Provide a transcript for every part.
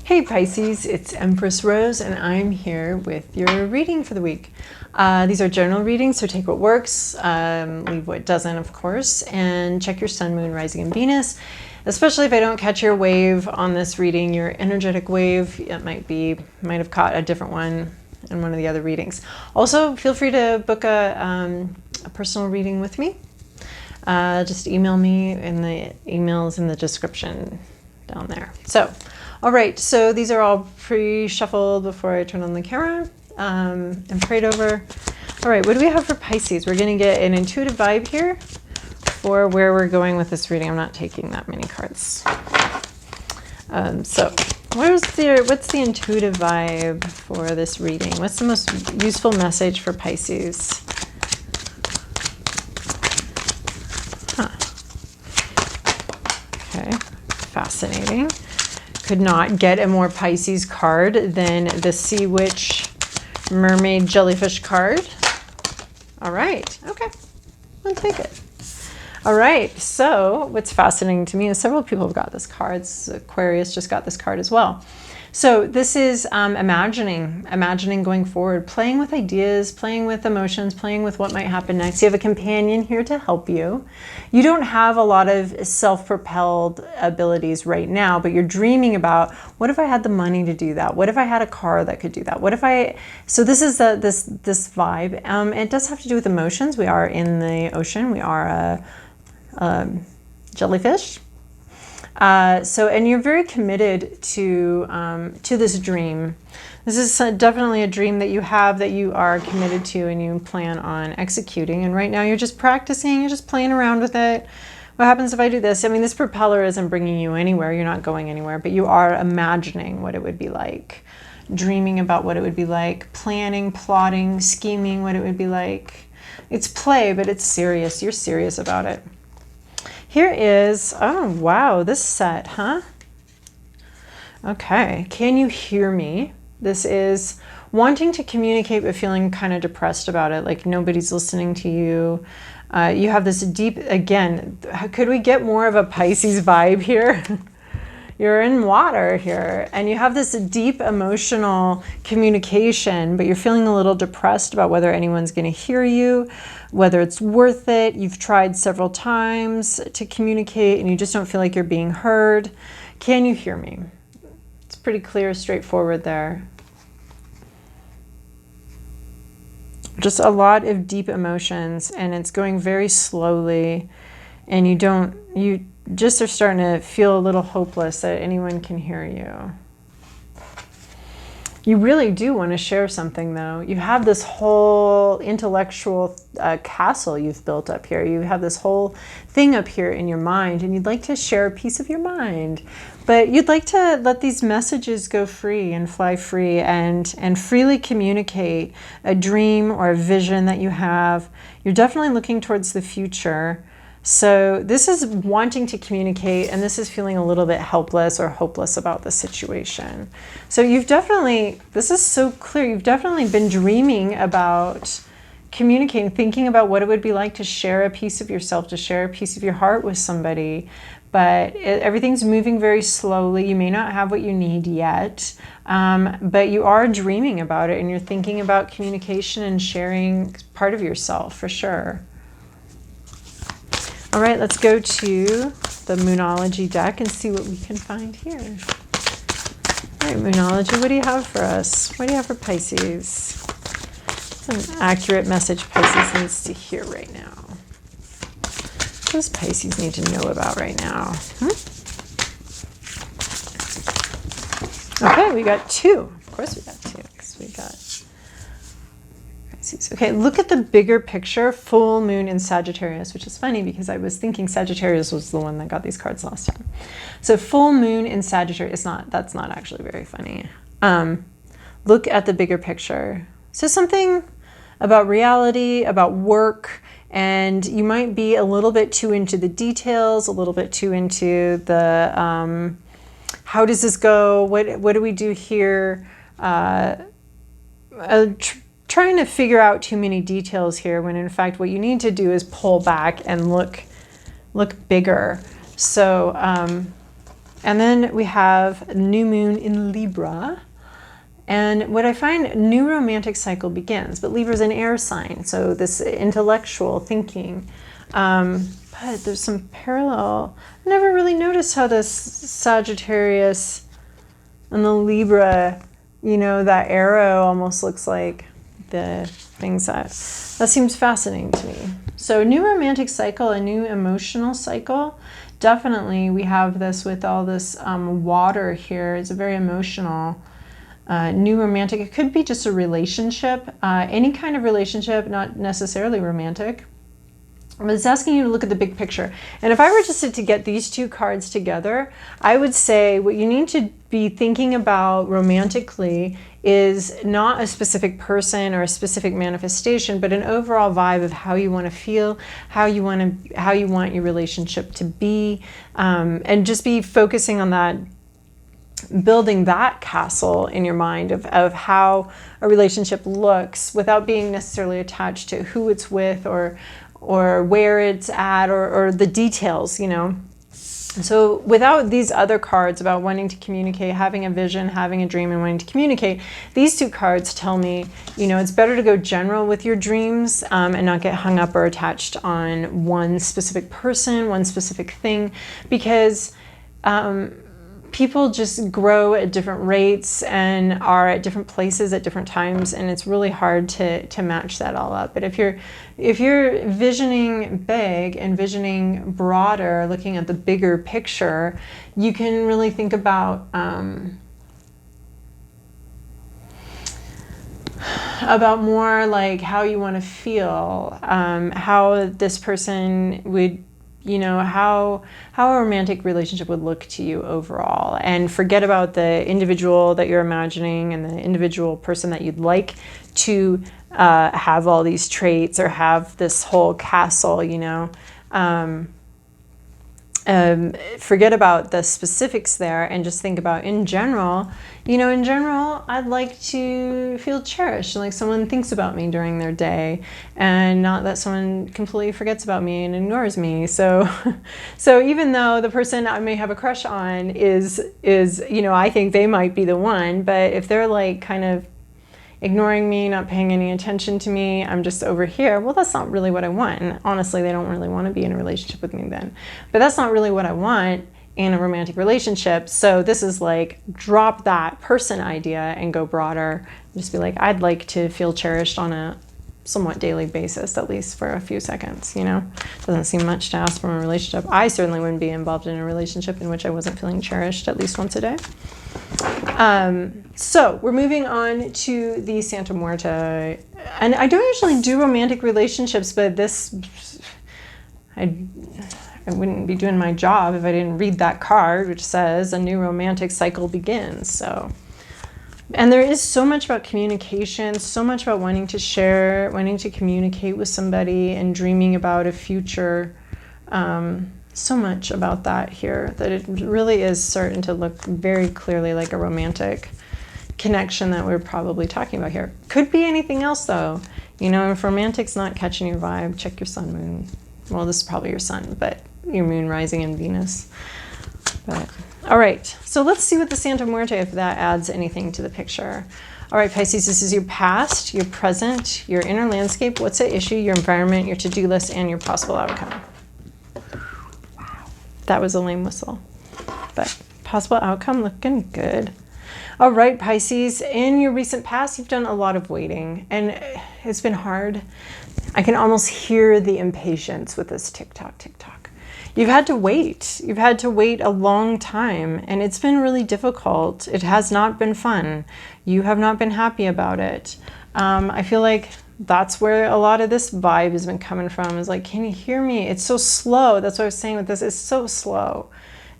Hey Pisces, it's Empress Rose and I'm here with your reading for the week. These are general readings, so take what works, leave what doesn't, of course, and check your sun, moon, rising, and Venus. Especially if I don't catch your wave on this reading, your energetic wave, it might have caught a different one in one of the other readings. Also, feel free to book a personal reading with me. Just email me, and the email's in the description down there. So, all right, so these are all pre-shuffled before I turn on the camera and prayed over. All right, what do we have for Pisces? We're going to get an intuitive vibe here for where we're going with this reading. I'm not taking that many cards. So what's the intuitive vibe for this reading? What's the most useful message for Pisces? Okay, fascinating. Could not get a more Pisces card than the Sea Witch Mermaid Jellyfish card. All right, okay, I'll take it. All right, so what's fascinating to me is several people have got this card. Aquarius just got this card as well. So this is imagining going forward, playing with ideas, playing with emotions, playing with what might happen next. You have a companion here to help you. You don't have a lot of self-propelled abilities right now, but you're dreaming about, what if I had the money to do that? What if I had a car that could do that? What if I... So this is this vibe. It does have to do with emotions. We are in the ocean. We are a jellyfish. And you're very committed to this dream. This is definitely a dream that you have, that you are committed to and you plan on executing. And right now you're just practicing, you're just playing around with it. What happens if I do this? I mean, this propeller isn't bringing you anywhere. You're not going anywhere, but you are imagining what it would be like, dreaming about what it would be like, planning, plotting, scheming what it would be like. It's play, but it's serious. You're serious about it. Here is, oh wow, this set, huh? Okay, can you hear me? This is wanting to communicate but feeling kind of depressed about it, like nobody's listening to you. You have this deep, again, could we get more of a Pisces vibe here? You're in water here, and you have this deep emotional communication, but you're feeling a little depressed about whether anyone's going to hear you, whether it's worth it. You've tried several times to communicate, and you just don't feel like you're being heard. Can you hear me? It's pretty clear, straightforward there. Just a lot of deep emotions, and it's going very slowly, and you just are starting to feel a little hopeless that anyone can hear you. You really do want to share something, though. You have this whole intellectual castle you've built up here. You have this whole thing up here in your mind, and you'd like to share a piece of your mind. But you'd like to let these messages go free and fly free and freely communicate a dream or a vision that you have. You're definitely looking towards the future. So this is wanting to communicate, and this is feeling a little bit helpless or hopeless about the situation. So you've definitely, this is so clear, you've definitely been dreaming about communicating, thinking about what it would be like to share a piece of yourself, to share a piece of your heart with somebody. But everything's moving very slowly. You may not have what you need yet, but you are dreaming about it, and you're thinking about communication and sharing part of yourself for sure. All right, let's go to the Moonology deck and see what we can find here. All right, Moonology, what do you have for us? What do you have for Pisces? It's an accurate message Pisces needs to hear right now. What does Pisces need to know about right now? Okay, we got two. Of course we got two, because we got... Okay, look at the bigger picture, full moon in Sagittarius, which is funny because I was thinking Sagittarius was the one that got these cards last time. So full moon in Sagittarius, that's not actually very funny. Look at the bigger picture. So something about reality, about work, and you might be a little bit too into the details, a little bit too into the, how does this go? What do we do here? Trying to figure out too many details here, when in fact what you need to do is pull back and look bigger. So And then we have new moon in Libra. And what I find, new romantic cycle begins, but Libra is an air sign, so this intellectual thinking. But there's some parallel. I never really noticed how this Sagittarius and the Libra, you know, that arrow almost looks like the things that seems fascinating to me. So new romantic cycle, a new emotional cycle. Definitely we have this with all this water here. It's a very emotional. New romantic, it could be just a relationship, any kind of relationship, not necessarily romantic. But it's asking you to look at the big picture. And if I were just to get these two cards together, I would say what you need to be thinking about romantically is not a specific person or a specific manifestation, but an overall vibe of how you want to feel, how you want your relationship to be, and just be focusing on that, building that castle in your mind of how a relationship looks without being necessarily attached to who it's with or where it's at or the details, you know. So without these other cards about wanting to communicate, having a vision, having a dream, and wanting to communicate, these two cards tell me, you know, it's better to go general with your dreams and not get hung up or attached on one specific person, one specific thing, because people just grow at different rates and are at different places at different times, and it's really hard to match that all up. But if you're visioning big and visioning broader, looking at the bigger picture, you can really think about more like how you want to feel, how this person would, you know, how a romantic relationship would look to you overall, and forget about the individual that you're imagining and the individual person that you'd like to have all these traits or have this whole castle, you know. Forget about the specifics there and just think about in general, you know, in general, I'd like to feel cherished and like someone thinks about me during their day and not that someone completely forgets about me and ignores me. So even though the person I may have a crush on is, you know, I think they might be the one, but if they're like kind of ignoring me, not paying any attention to me, I'm just over here, well, that's not really what I want. And honestly, they don't really want to be in a relationship with me then. But that's not really what I want in a romantic relationship. So this is like, drop that person idea and go broader. Just be like, I'd like to feel cherished on a somewhat daily basis, at least for a few seconds, you know? Doesn't seem much to ask from a relationship. I certainly wouldn't be involved in a relationship in which I wasn't feeling cherished at least once a day. So we're moving on to the Santa Muerte. And I don't usually do romantic relationships, but this, I wouldn't be doing my job if I didn't read that card, which says a new romantic cycle begins. So, and there is so much about communication, so much about wanting to share, wanting to communicate with somebody and dreaming about a future. So much about that here that it really is starting to look very clearly like a romantic connection that we're probably talking about here. Could be anything else though. You know, if romantic's not catching your vibe, check your sun, moon. Well, this is probably your sun, but your moon rising in Venus. But all right, so let's see what the Santa Muerte, if that adds anything to the picture. All right, Pisces, this is your past, your present, your inner landscape, what's at issue, your environment, your to-do list, and your possible outcome. That was a lame whistle, but possible outcome looking good. All right, Pisces, in your recent past, you've done a lot of waiting and it's been hard. I can almost hear the impatience with this tick-tock, tick-tock. You've had to wait. You've had to wait a long time and it's been really difficult. It has not been fun. You have not been happy about it. I feel like that's where a lot of this vibe has been coming from, is like, can you hear me? It's so slow. That's what I was saying with this. It's so slow.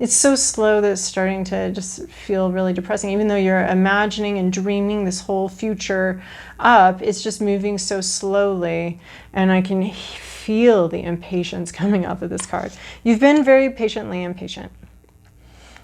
It's so slow that it's starting to just feel really depressing. Even though you're imagining and dreaming this whole future up, it's just moving so slowly. And I can feel the impatience coming off of this card. You've been very patiently impatient.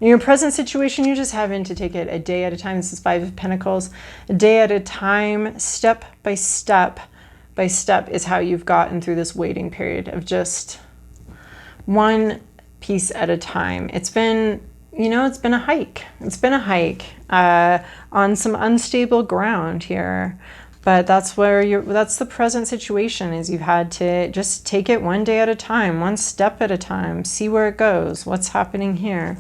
In your present situation, you're just having to take it a day at a time. This is Five of Pentacles. A day at a time, step by step is how you've gotten through this waiting period of just one piece at a time. It's been, you know, it's been a hike. It's been a hike on some unstable ground here. But that's that's the present situation, is you've had to just take it one day at a time, one step at a time, see where it goes, what's happening here.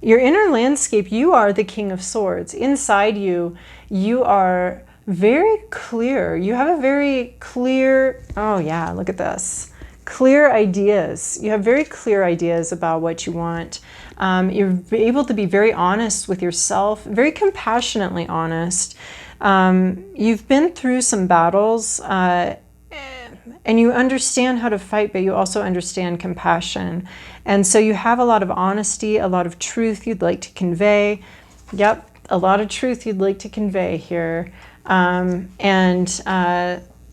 Your inner landscape, you are the King of Swords. Inside you, you are very clear. You have a very clear, oh yeah, look at this. Clear ideas. You have very clear ideas about what you want. You're able to be very honest with yourself, very compassionately honest. You've been through some battles, and you understand how to fight, but you also understand compassion. And so you have a lot of honesty, a lot of truth you'd like to convey. Yep, a lot of truth you'd like to convey here. And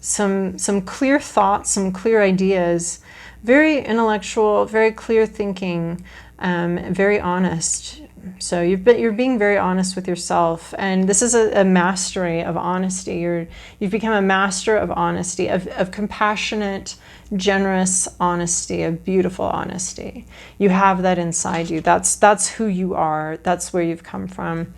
some clear thoughts, some clear ideas, very intellectual, very clear thinking, very honest. So you're being very honest with yourself, and this is a mastery of honesty. You've become a master of honesty, of compassionate, generous honesty, of beautiful honesty. You have that inside you. That's who you are. That's where you've come from.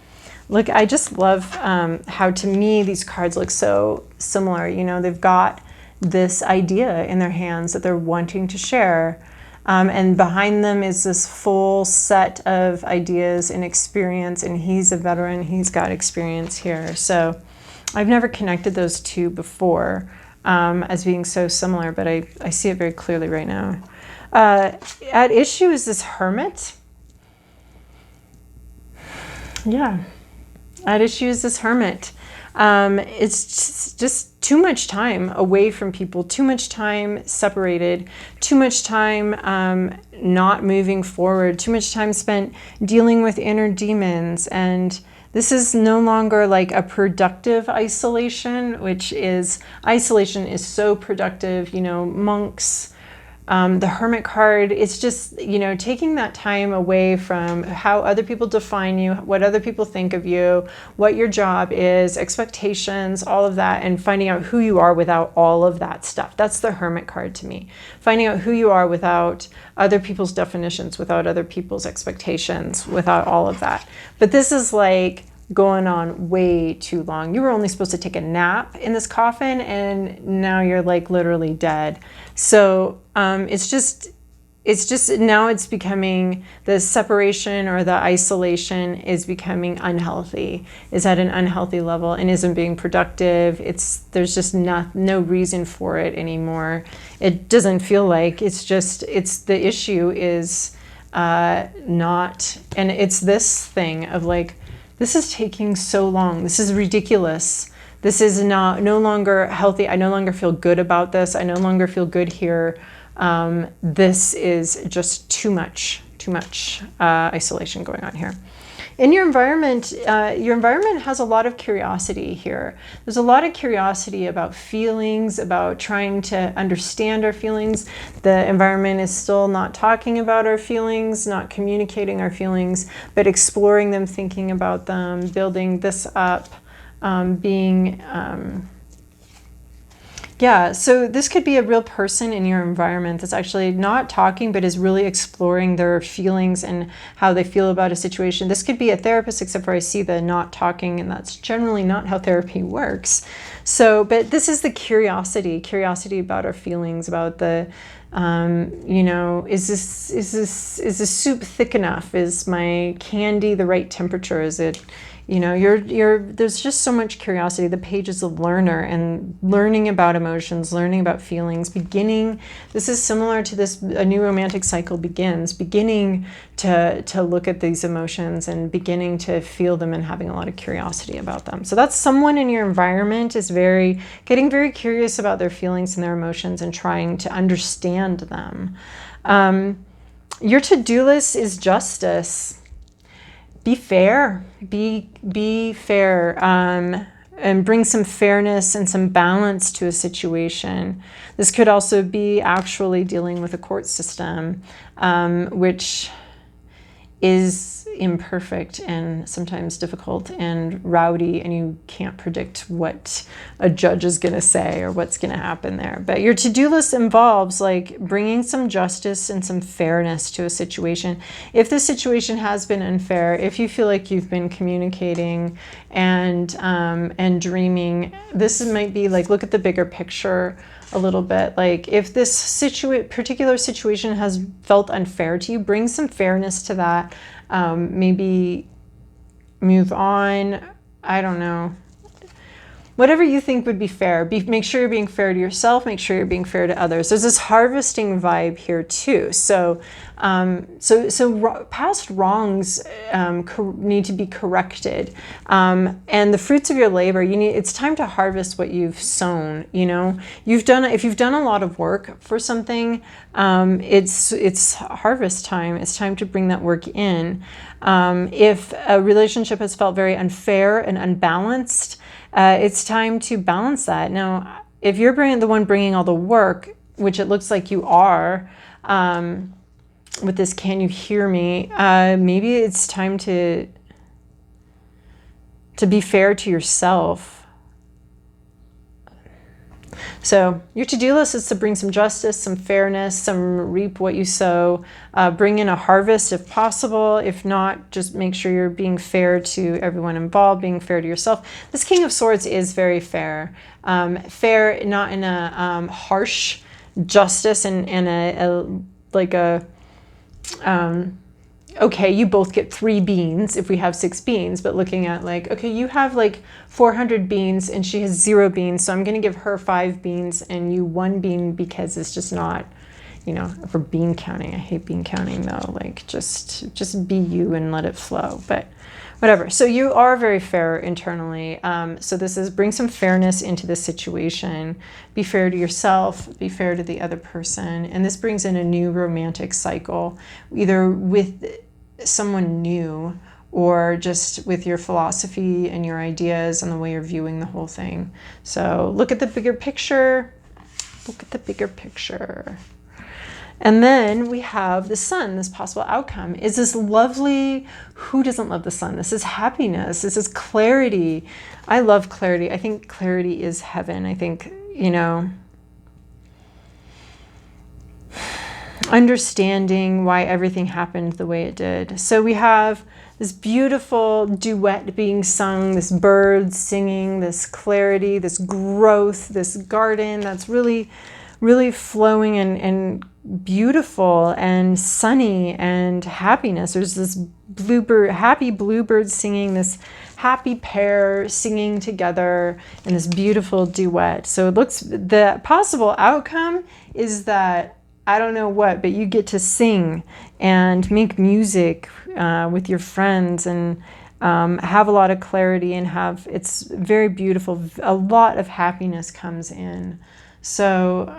Look, I just love how, to me, these cards look so similar. You know, they've got this idea in their hands that they're wanting to share. And behind them is this full set of ideas and experience, and he's a veteran, he's got experience here. So I've never connected those two before as being so similar, but I see it very clearly right now. At issue is this Hermit. Yeah, at issue is this Hermit. It's just too much time away from people, too much time separated, too much time not moving forward, too much time spent dealing with inner demons. And this is no longer like a productive isolation, which is, isolation is so productive, you know, monks. The Hermit card, it's just, you know, taking that time away from how other people define you, what other people think of you, what your job is, expectations, all of that, and finding out who you are without all of that stuff. That's the Hermit card to me. Finding out who you are without other people's definitions, without other people's expectations, without all of that. But this is like going on way too long. You were only supposed to take a nap in this coffin, and now you're like literally dead. So it's just now it's becoming, the separation or the isolation is becoming unhealthy, is at an unhealthy level and isn't being productive. There's just no reason for it anymore. It doesn't feel like, the issue is not, and it's this thing of like, this is taking so long. This is ridiculous. This is no longer healthy. I no longer feel good about this. I no longer feel good here. This is just too much isolation going on here. In your environment has a lot of curiosity here. There's a lot of curiosity about feelings, about trying to understand our feelings. The environment is still not talking about our feelings, not communicating our feelings, but exploring them, thinking about them, building this up, yeah, so this could be a real person in your environment that's actually not talking, but is really exploring their feelings and how they feel about a situation. This could be a therapist, except for I see the not talking, and that's generally not how therapy works. So, but this is the curiosity about our feelings, about the, you know, is this soup thick enough? Is my candy the right temperature? Is it, you know, there's just so much curiosity. The page is a learner, and learning about emotions, learning about feelings, this is similar to this, a new romantic cycle begins, beginning to look at these emotions and beginning to feel them and having a lot of curiosity about them. So that's someone in your environment is getting very curious about their feelings and their emotions and trying to understand them. Your to-do list is justice. Be fair, be fair, and bring some fairness and some balance to a situation. This could also be actually dealing with a court system, which is imperfect and sometimes difficult and rowdy, and you can't predict what a judge is going to say or what's going to happen there. But your to-do list involves like bringing some justice and some fairness to a situation. If the situation has been unfair, if you feel like you've been communicating and dreaming, this might be like, look at the bigger picture a little bit. Like if this particular situation has felt unfair to you, bring some fairness to that. Maybe move on. I don't know. Whatever you think would be fair. Make sure you're being fair to yourself. Make sure you're being fair to others. There's this harvesting vibe here too. So, past wrongs need to be corrected, and the fruits of your labor. It's time to harvest what you've sown. You know, if you've done a lot of work for something, it's harvest time. It's time to bring that work in. If a relationship has felt very unfair and unbalanced, it's time to balance that. Now, if you're the one bringing all the work, which it looks like you are, with this "can you hear me?", maybe it's time to be fair to yourself. So your to-do list is to bring some justice, some fairness, some reap what you sow, bring in a harvest if possible. If not, just make sure you're being fair to everyone involved, being fair to yourself. This King of Swords is very fair. Fair, not in a harsh justice and okay, you both get 3 beans if we have 6 beans, but looking at like, okay, you have like 400 beans and she has 0 beans, so I'm going to give her 5 beans and you 1 bean, because it's just not, you know, for bean counting. I hate bean counting though. Like just be you and let it flow. But whatever. So you are very fair internally. So this is bring some fairness into the situation. Be fair to yourself, be fair to the other person. And this brings in a new romantic cycle, either with someone new or just with your philosophy and your ideas and the way you're viewing the whole thing. So look at the bigger picture. Look at the bigger picture. And then we have the sun. This possible outcome is this lovely, who doesn't love the sun? This is happiness. This is clarity. I love clarity. I think clarity is heaven. I think, you know, understanding why everything happened the way it did. So we have this beautiful duet being sung, this bird singing, this clarity, this growth, this garden that's really, really flowing and beautiful and sunny and happiness. There's this happy bluebird singing, this happy pair singing together in this beautiful duet. So it looks, the possible outcome is that, I don't know what, but you get to sing and make music with your friends and have a lot of clarity and it's very beautiful. A lot of happiness comes in. So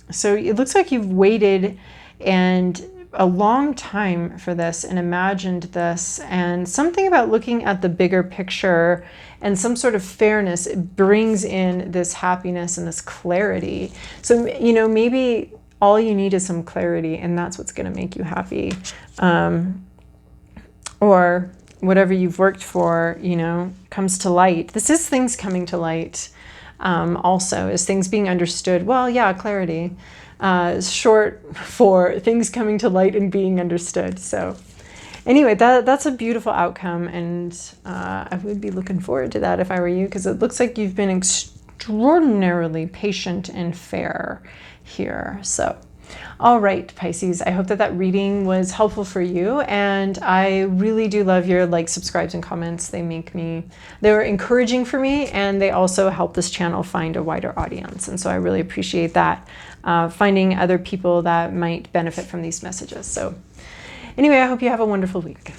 it looks like you've waited and a long time for this and imagined this, and something about looking at the bigger picture and some sort of fairness, it brings in this happiness and this clarity. So, you know, maybe all you need is some clarity, and that's what's going to make you happy. Or whatever you've worked for, you know, comes to light. This is things coming to light. Also, is things being understood. Well, yeah, clarity is short for things coming to light and being understood. So anyway, that's a beautiful outcome, and I would be looking forward to that if I were you, because it looks like you've been extraordinarily patient and fair here. So all right, Pisces, I hope that reading was helpful for you, and I really do love your likes, subscribes, and comments. They're encouraging for me, and they also help this channel find a wider audience, and so I really appreciate that, finding other people that might benefit from these messages. So anyway, I hope you have a wonderful week.